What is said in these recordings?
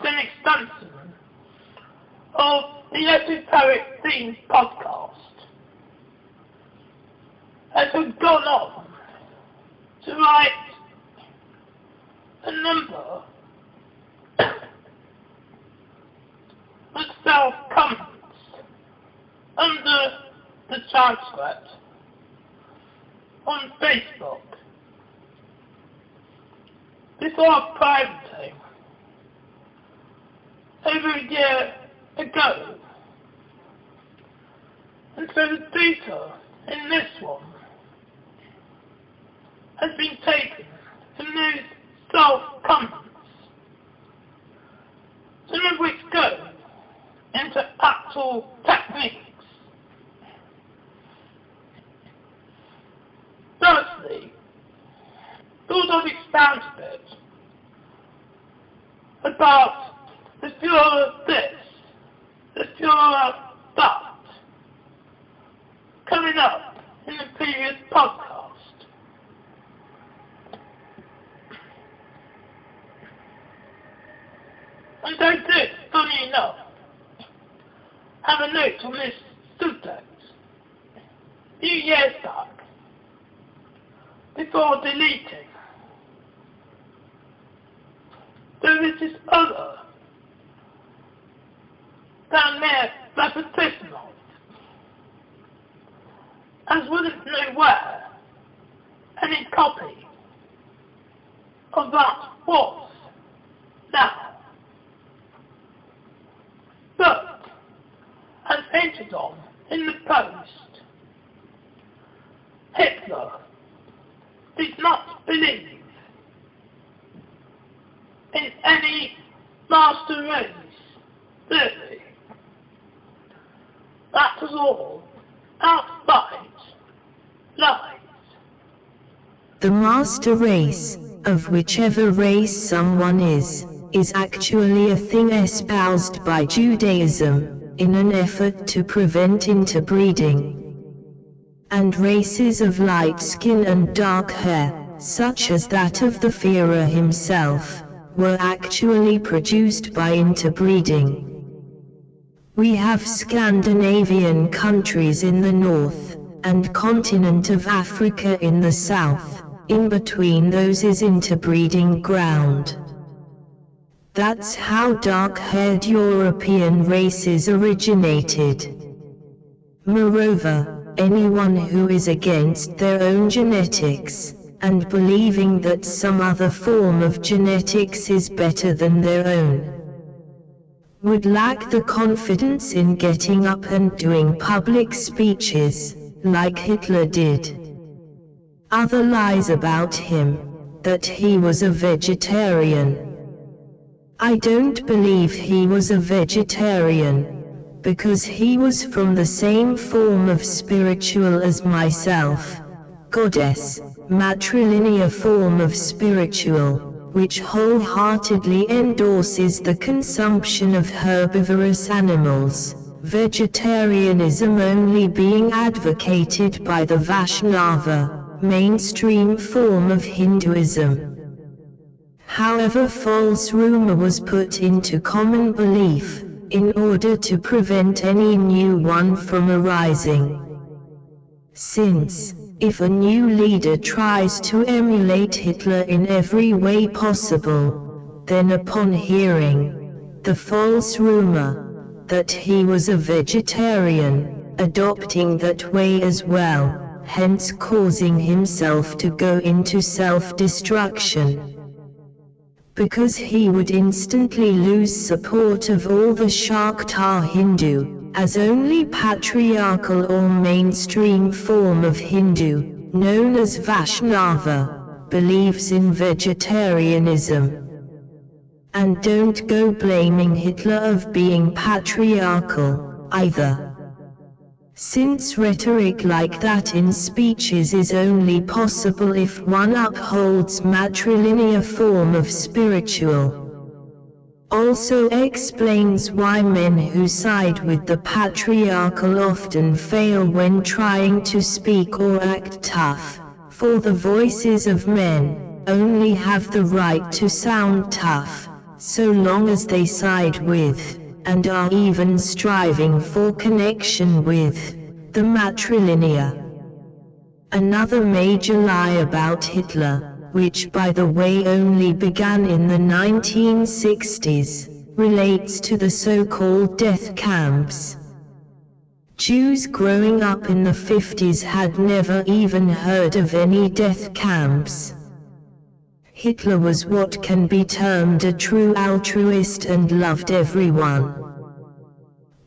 as an extension of the Esoteric-Themed podcast, as I've gone on to write a number of self-comments under the transcript on Facebook before privating over a year ago, and so the data in this one has been taken from those self-comments, some of which go into actual techniques. Firstly, thought I'd expand a bit about the Fuhrer this, the Fuhrer that, coming up in the previous podcast. And I did, funny enough, have a note on this subject a few years back, before deleting. There is this other, down there, repetition of, as wouldn't know where, any copy of that was now. But, as hinted on in the post, Hitler did not believe in any master race theory. That was all outright lies. The master race, of whichever race someone is actually a thing espoused by Judaism, in an effort to prevent interbreeding. And races of light skin and dark hair, such as that of the Fuhrer himself, were actually produced by interbreeding. We have Scandinavian countries in the north, and continent of Africa in the south. In between those is interbreeding ground. That's how dark-haired European races originated. Moreover, anyone who is against their own genetics, and believing that some other form of genetics is better than their own, would lack the confidence in getting up and doing public speeches, like Hitler did. Other lies about him, that he was a vegetarian. I don't believe he was a vegetarian, because he was from the same form of spiritual as myself, goddess, matrilinear form of spiritual, which wholeheartedly endorses the consumption of herbivorous animals, vegetarianism only being advocated by the Vaishnava, mainstream form of Hinduism. However, false rumor was put into common belief, in order to prevent any new one from arising. Since, if a new leader tries to emulate Hitler in every way possible, then upon hearing the false rumor that he was a vegetarian, adopting that way as well, hence causing himself to go into self-destruction. Because he would instantly lose support of all the Shakta Hindu, as only patriarchal or mainstream form of Hindu, known as Vaishnava, believes in vegetarianism. And don't go blaming Hitler of being patriarchal, either. Since rhetoric like that in speeches is only possible if one upholds matrilinear form of spiritual. Also explains why men who side with the patriarchal often fail when trying to speak or act tough, for the voices of men only have the right to sound tough, so long as they side with, and are even striving for connection with, the matrilinear. Another major lie about Hitler, which by the way only began in the 1960s, relates to the so-called death camps. Jews growing up in the 50s had never even heard of any death camps. Hitler was what can be termed a true altruist and loved everyone.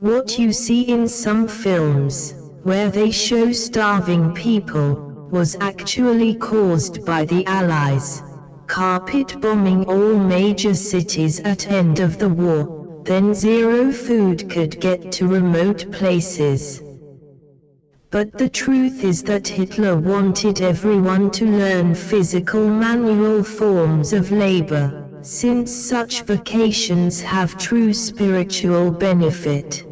What you see in some films, where they show starving people, was actually caused by the Allies, carpet bombing all major cities at end of the war, then zero food could get to remote places. But the truth is that Hitler wanted everyone to learn physical manual forms of labor, since such vocations have true spiritual benefit.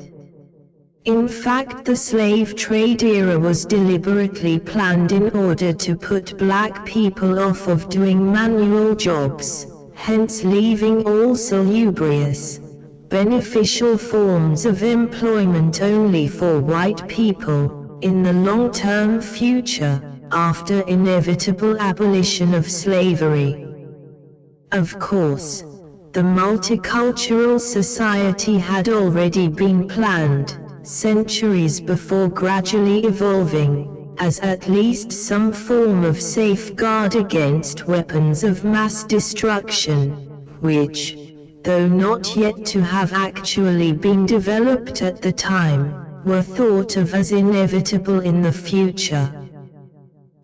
In fact, the slave trade era was deliberately planned in order to put black people off of doing manual jobs, hence leaving all salubrious, beneficial forms of employment only for white people, in the long-term future, after inevitable abolition of slavery. Of course, the multicultural society had already been planned, centuries before, gradually evolving, as at least some form of safeguard against weapons of mass destruction, which, though not yet to have actually been developed at the time, were thought of as inevitable in the future.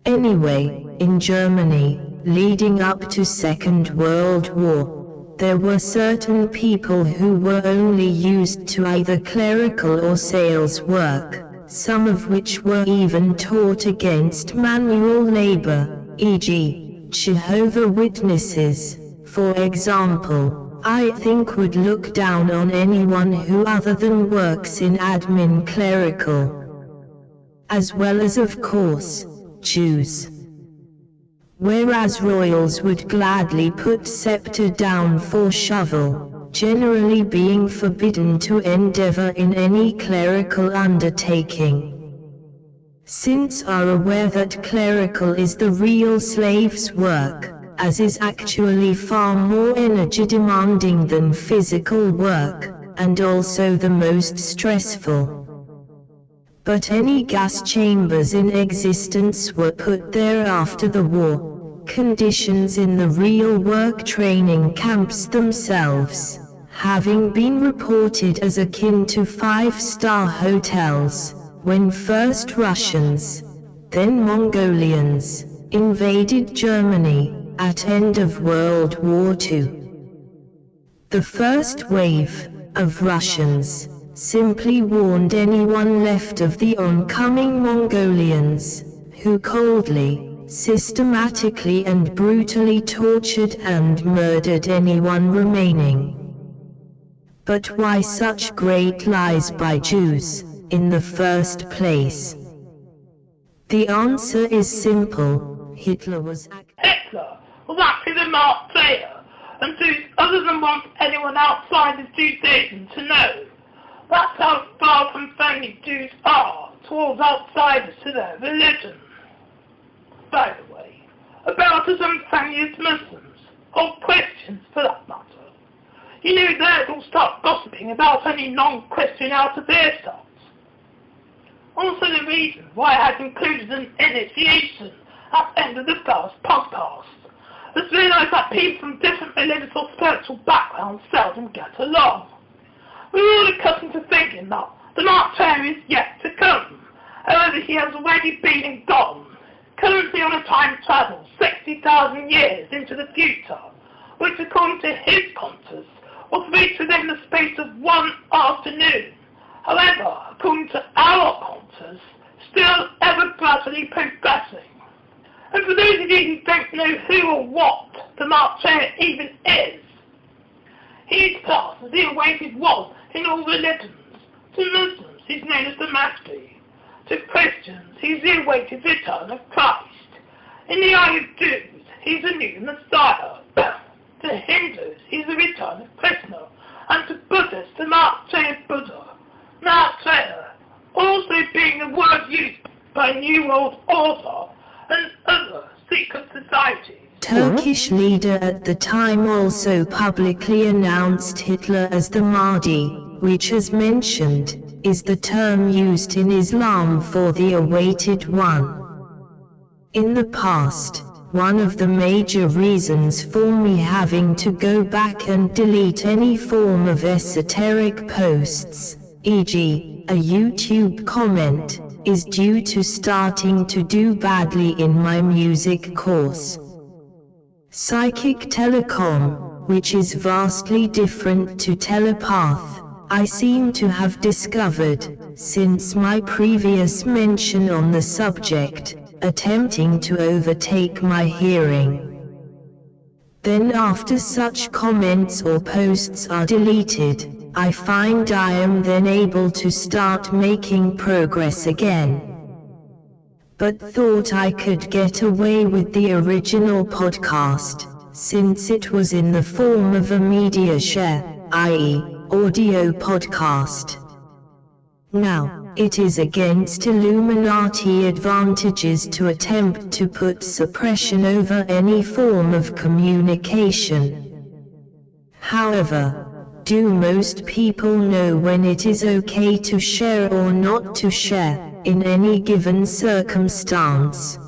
Anyway, in Germany, leading up to Second World War, there were certain people who were only used to either clerical or sales work, some of which were even taught against manual labor, e.g., Jehovah's Witnesses, for example, I think would look down on anyone who other than works in admin clerical. As well as, of course, Jews. Whereas royals would gladly put scepter down for shovel, generally being forbidden to endeavor in any clerical undertaking. Since are aware that clerical is the real slave's work, as is actually far more energy demanding than physical work, and also the most stressful. But any gas chambers in existence were put there after the war. Conditions in the real work training camps themselves, having been reported as akin to 5-star hotels, when first Russians, then Mongolians, invaded Germany, at end of World War II. The first wave of Russians simply warned anyone left of the oncoming Mongolians, who coldly, systematically and brutally tortured and murdered anyone remaining. But why such great lies by Jews, in the first place? The answer is simple. Hitler was actually the Maitreya, and Jews other than want anyone outside of Judaism to know. That's how far from friendly Jews are towards outsiders to their religion. By the way, about as unfriendly as Muslims, or Christians for that matter. You knew they'd all start gossiping about any non-Christian out of earshot. Also the reason why I had included an initiation at the end of the first podcast is realised that people from different religious or spiritual backgrounds seldom get along. We're all accustomed to thinking that the Maitreya is yet to come, however he has already been and gone, currently on a time travel 60,000 years into the future, which according to his contours was reached within the space of one afternoon. However, according to our contours, still ever gradually progressing. And for those of you who don't know who or what the Maitreya even is, he is classed as the awaited one in all religions. To Muslims, he's known as the Mahdi. To Christians, he's the awaited return of Christ. In the eye of Jews, he's a new Messiah. To Hindus, he's the return line of Krishna, and to Buddhist the Maitreya Buddha. Maitreya also being a word used by New World Order and other secret societies. Turkish leader at the time also publicly announced Hitler as the Mahdi, which, as mentioned, is the term used in Islam for the awaited one. In the past, one of the major reasons for me having to go back and delete any form of esoteric posts, e.g., a YouTube comment, is due to starting to do badly in my music course. Psychic telecom, which is vastly different to telepath, I seem to have discovered, since my previous mention on the subject, attempting to overtake my hearing. Then after such comments or posts are deleted, I find I am then able to start making progress again. But thought I could get away with the original podcast, since it was in the form of a media share, i.e., audio podcast. Now, it is against Illuminati advantages to attempt to put suppression over any form of communication. However, do most people know when it is okay to share or not to share, in any given circumstance?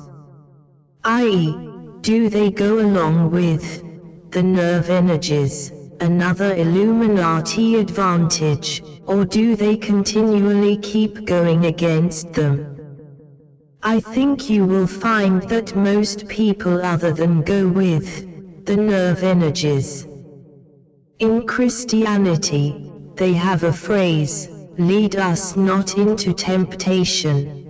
I.e., do they go along with the nerve energies, another Illuminati advantage, or do they continually keep going against them? I think you will find that most people other than go with the nerve energies. In Christianity, they have a phrase, "Lead us not into temptation."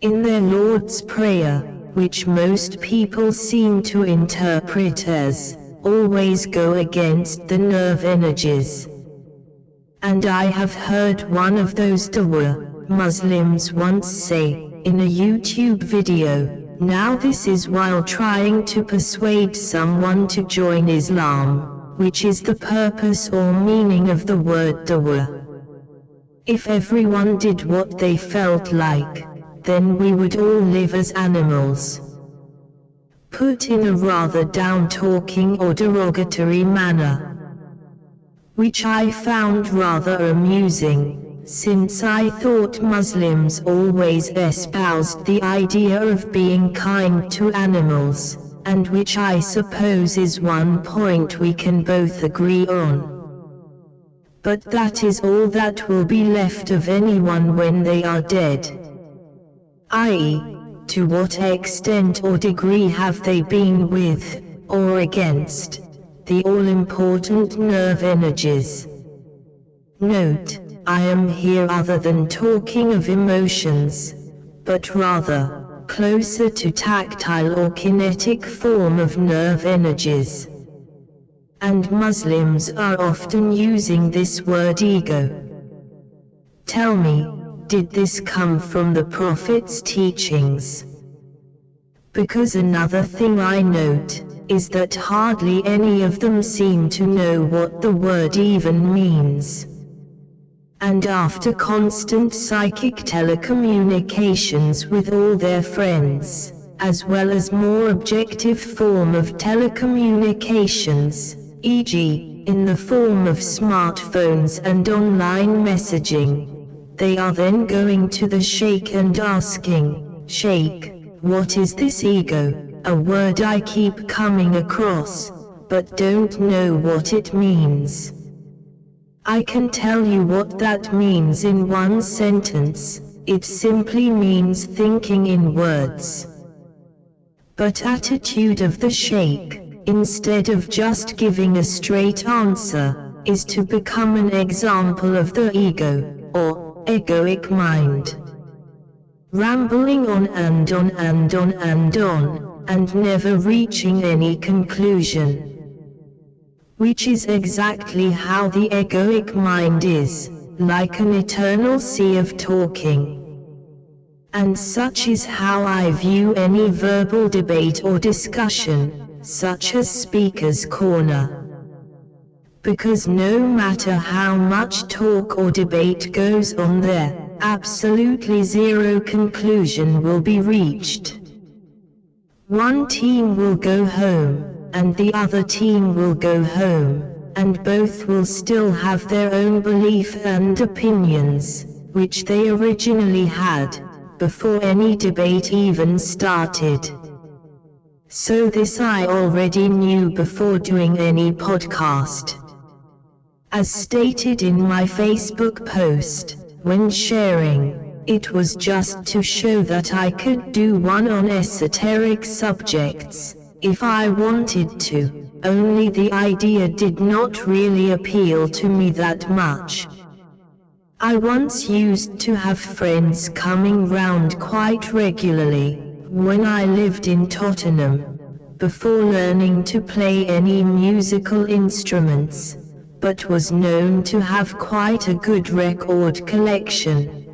In their Lord's Prayer, which most people seem to interpret as, "Always go against the nerve energies." And I have heard one of those Dawa Muslims once say, in a YouTube video, now this is while trying to persuade someone to join Islam, which is the purpose or meaning of the word Dawa. If everyone did what they felt like, then we would all live as animals. Put in a rather down-talking or derogatory manner, which I found rather amusing, since I thought Muslims always espoused the idea of being kind to animals, and which I suppose is one point we can both agree on. But that is all that will be left of anyone when they are dead. I.e., to what extent or degree have they been with, or against, the all-important nerve energies? Note, I am here other than talking of emotions, but rather, closer to tactile or kinetic form of nerve energies. And Muslims are often using this word ego. Tell me, did this come from the Prophet's teachings? Because another thing I note, is that hardly any of them seem to know what the word even means. And after constant psychic telecommunications with all their friends, as well as more objective form of telecommunications, e.g., in the form of smartphones and online messaging, they are then going to the Sheikh and asking, "Sheikh, what is this ego?" A word I keep coming across, but don't know what it means. I can tell you what that means in one sentence, it simply means thinking in words. But attitude of the Sheikh, instead of just giving a straight answer, is to become an example of the ego, or egoic mind. Rambling on and on and on and on, and never reaching any conclusion. Which is exactly how the egoic mind is, like an eternal sea of talking. And such is how I view any verbal debate or discussion, such as Speaker's Corner. because no matter how much talk or debate goes on there, absolutely zero conclusion will be reached. One team will go home, and the other team will go home, and both will still have their own belief and opinions, which they originally had, before any debate even started. So this I already knew before doing any podcast. As stated in my Facebook post, when sharing, it was just to show that I could do one on esoteric subjects, if I wanted to, only the idea did not really appeal to me that much. I once used to have friends coming round quite regularly, when I lived in Tottenham, before learning to play any musical instruments, but was known to have quite a good record collection.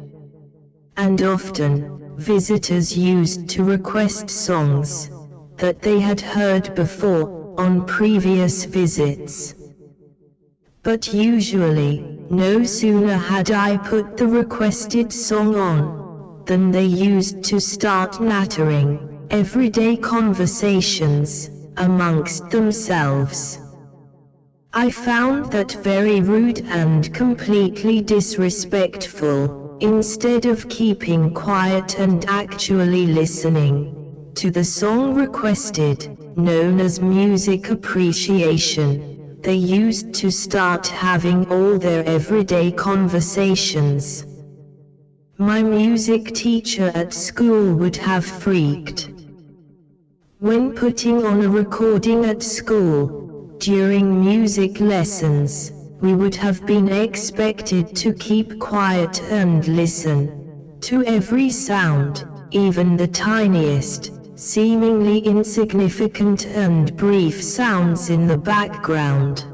And often, visitors used to request songs that they had heard before, on previous visits. But usually, no sooner had I put the requested song on, than they used to start nattering, everyday conversations, amongst themselves. I found that very rude and completely disrespectful. Instead of keeping quiet and actually listening to the song requested, known as music appreciation, they used to start having all their everyday conversations. My music teacher at school would have freaked. When putting on a recording at school, during music lessons, we would have been expected to keep quiet and listen to every sound, even the tiniest, seemingly insignificant and brief sounds in the background.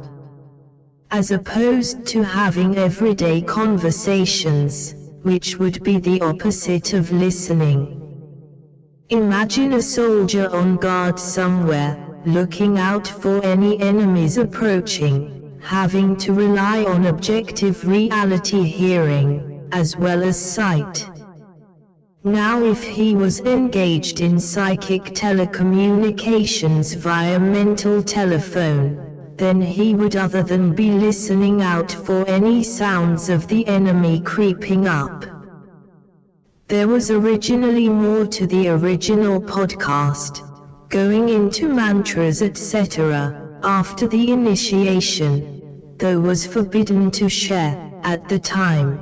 As opposed to having everyday conversations, which would be the opposite of listening. Imagine a soldier on guard somewhere, looking out for any enemies approaching, having to rely on objective reality hearing, as well as sight. Now if he was engaged in psychic telecommunications via mental telephone, then he would other than be listening out for any sounds of the enemy creeping up. There was originally more to the original podcast, going into mantras etc., after the initiation, though was forbidden to share, at the time.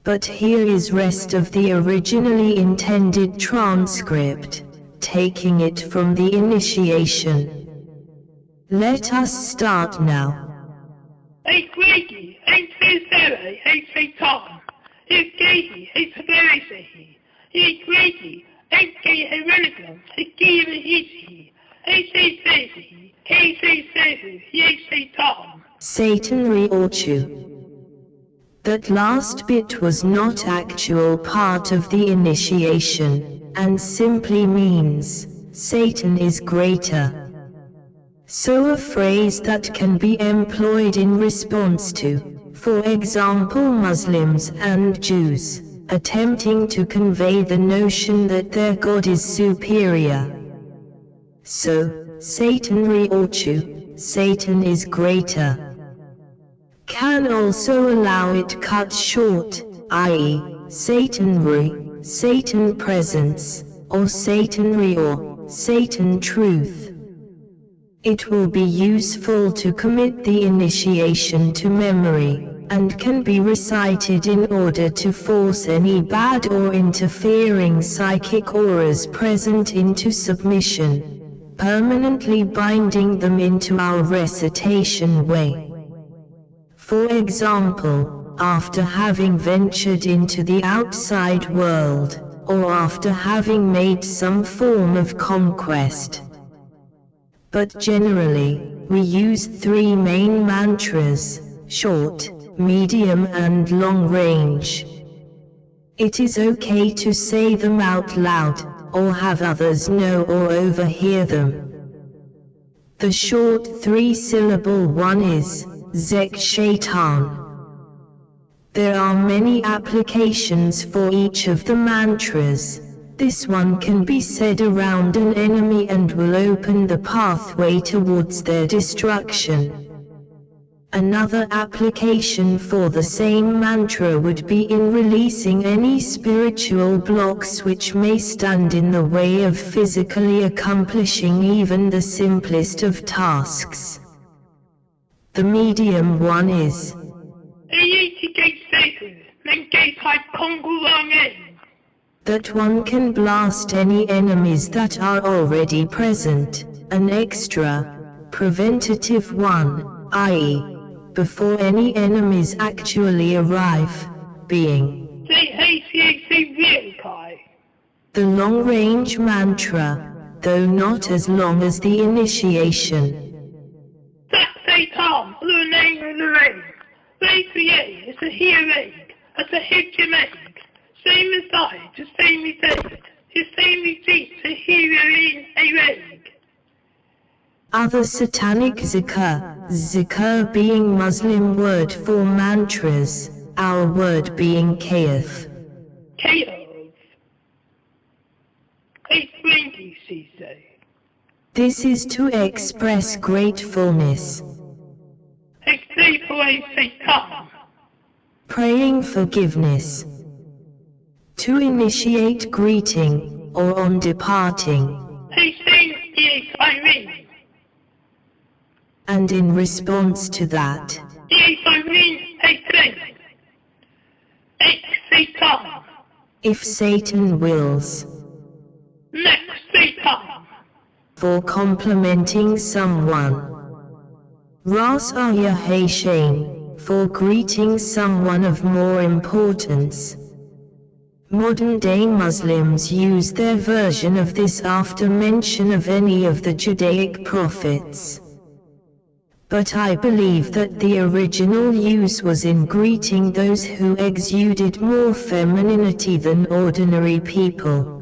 But here is rest of the originally intended transcript, taking it from the initiation. Let us start now. Hey Grady, hey Sarah, hey Tom, hey Katie, hey Severity, hey Grady, hey Renegade, hey hey Tom. Satan Riorchu. That last bit was not actual part of the initiation, and simply means, Satan is greater. So a phrase that can be employed in response to, for example Muslims and Jews, attempting to convey the notion that their God is superior. So, Satan Riorchu, Satan is greater. Can also allow it cut short, i.e., Satan Ri, Satan presence, or Satan Rior, Satan truth. It will be useful to commit the initiation to memory, and can be recited in order to force any bad or interfering psychic auras present into submission, permanently binding them into our recitation way. For example, after having ventured into the outside world, or after having made some form of conquest. But generally, we use 3 main mantras, short, medium and long range. It is okay to say them out loud, or have others know or overhear them. The short 3-syllable one is Zek Shaitan. There are many applications for each of the mantras. This one can be said around an enemy and will open the pathway towards their destruction. Another application for the same mantra would be in releasing any spiritual blocks which may stand in the way of physically accomplishing even the simplest of tasks. The medium one is that one can blast any enemies that are already present, an extra, preventative one, i.e., before any enemies actually arrive, being the long-range mantra, though not as long as the initiation. Other Satanic zikr being Muslim word for mantras, our word being kayaf. This is to express gratefulness. Praying forgiveness. To initiate greeting, or on departing. And in response to that, if Satan wills, for complimenting someone, Ras Ayahayshain, for greeting someone of more importance. Modern-day Muslims use their version of this after mention of any of the Judaic prophets. But I believe that the original use was in greeting those who exuded more femininity than ordinary people.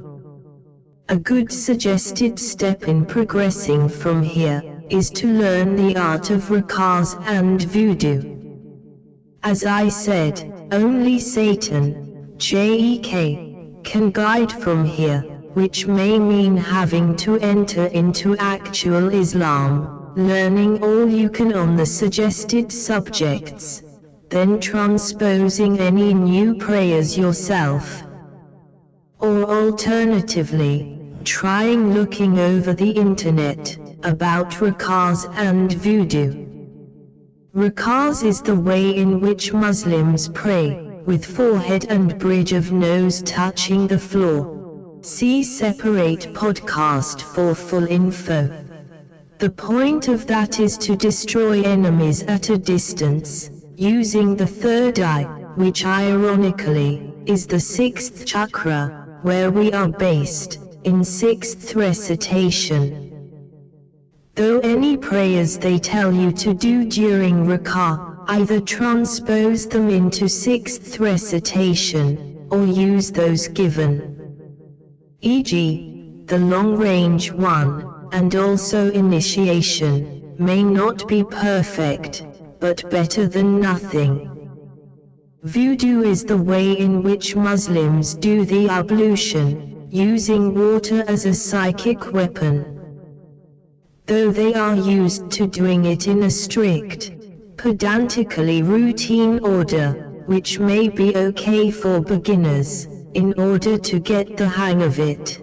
A good suggested step in progressing from here is to learn the art of Rakas and Voodoo. As I said, only Satan, Jek, can guide from here, which may mean having to enter into actual Islam. Learning all you can on the suggested subjects, then transposing any new prayers yourself. Or alternatively, trying looking over the internet, about Rakas and Voodoo. Rakas is the way in which Muslims pray, with forehead and bridge of nose touching the floor. See separate podcast for full info. The point of that is to destroy enemies at a distance, using the third eye, which ironically, is the sixth chakra, where we are based, in sixth recitation. Though any prayers they tell you to do during Rakah, either transpose them into sixth recitation, or use those given. E.g., the long-range one, and also initiation, may not be perfect, but better than nothing. Voodoo is the way in which Muslims do the ablution, using water as a psychic weapon. Though they are used to doing it in a strict, pedantically routine order, which may be okay for beginners, in order to get the hang of it.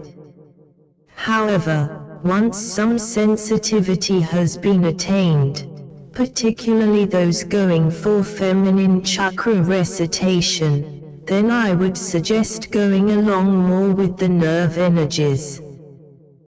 However, once some sensitivity has been attained, particularly those going for feminine chakra recitation, then I would suggest going along more with the nerve energies.